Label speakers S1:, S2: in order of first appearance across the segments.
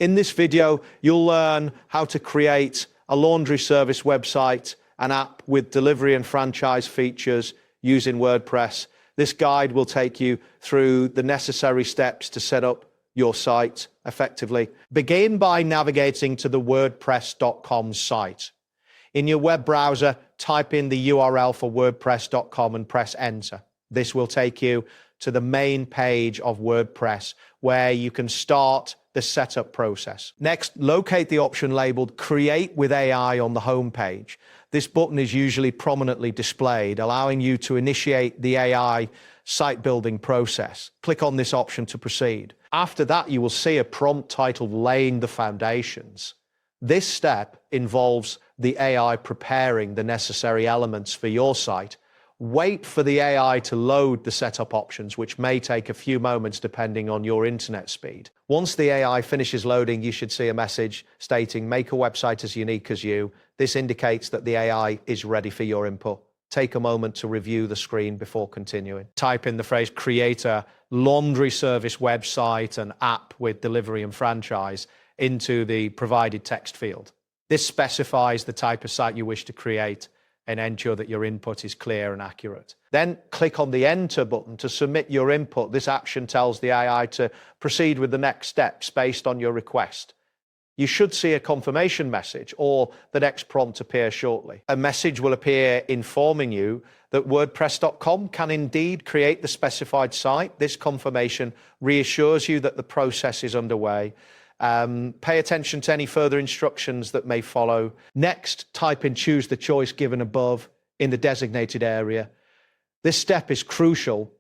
S1: In this video, you'll learn how to create a laundry service website, an app with delivery and franchise features using WordPress. This guide will take you through the necessary steps to set up your site effectively. Begin by navigating to the WordPress.com site. In your web browser, type in the URL for WordPress.com and press enter. This will take you to the main page of WordPress, where you can start the setup process. Next, locate the option labeled Create with AI on the home page. This button is usually prominently displayed, allowing you to initiate the AI site building process. Click on this option to proceed. After that, you will see a prompt titled Laying the Foundations. This step involves the AI preparing the necessary elements for your site. Wait for the AI to load the setup options, which may take a few moments depending on your internet speed. Once the AI finishes loading, you should see a message stating, make a website as unique as you. This indicates that the AI is ready for your input. Take a moment to review the screen before continuing. Type in the phrase, create a laundry service website and app with delivery and franchise into the provided text field. This specifies the type of site you wish to create and ensure that your input is clear and accurate. Then click on the Enter button to submit your input. This action tells the AI to proceed with the next steps based on your request. You should see a confirmation message or the next prompt appear shortly. A message will appear informing you that WordPress.com can indeed create the specified site. This confirmation reassures you that the process is underway. Pay attention to any further instructions that may follow. Next, type in choose the choice given above in the designated area. This step is crucial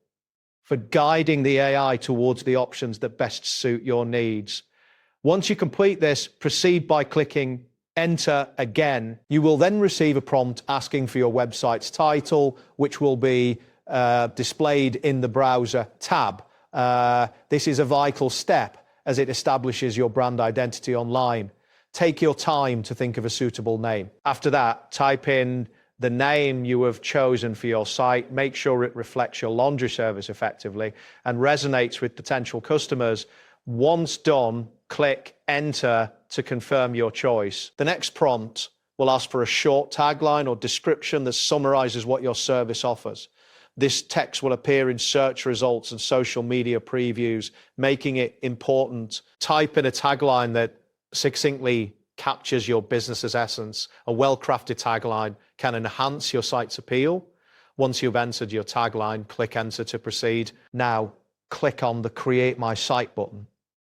S1: for guiding the AI towards the options that best suit your needs. Once you complete this, proceed by clicking enter again. You will then receive a prompt asking for your website's title, which will be displayed in the browser tab. This is a vital step as it establishes your brand identity online. Take your time to think of a suitable name. After that, type in the name you have chosen for your site. Make sure it reflects your laundry service effectively and resonates with potential customers. Once done, click enter to confirm your choice. The next prompt will ask for a short tagline or description that summarizes what your service offers. This text will appear in search results and social media previews, making it important. Type in a tagline that succinctly captures your business's essence. A well-crafted tagline can enhance your site's appeal. Once you've entered your tagline, click enter to proceed. Now, click on the Create My Site button.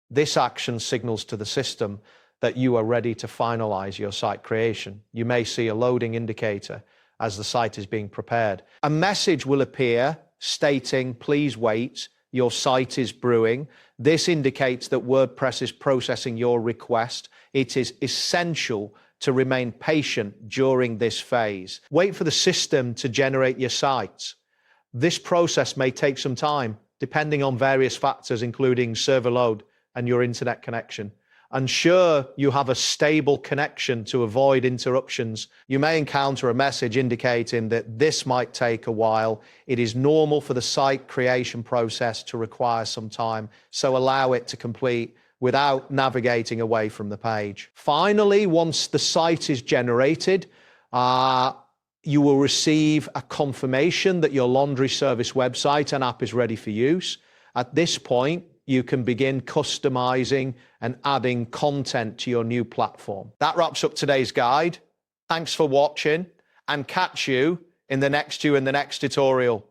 S1: This action signals to the system that you are ready to finalize your site creation. You may see a loading indicator as the site is being prepared. A message will appear stating, please wait, your site is brewing. This indicates that WordPress is processing your request. It is essential to remain patient during this phase. Wait for the system to generate your site. This process may take some time, depending on various factors, including server load and your internet connection. Ensure you have a stable connection to avoid interruptions. You may encounter a message indicating that this might take a while. It is normal for the site creation process to require some time, so allow it to complete without navigating away from the page. Finally, once the site is generated, you will receive a confirmation that your laundry service website and app is ready for use. At this point, you can begin customizing and adding content to your new platform. That wraps up today's guide. Thanks for watching and catch you in the next tutorial.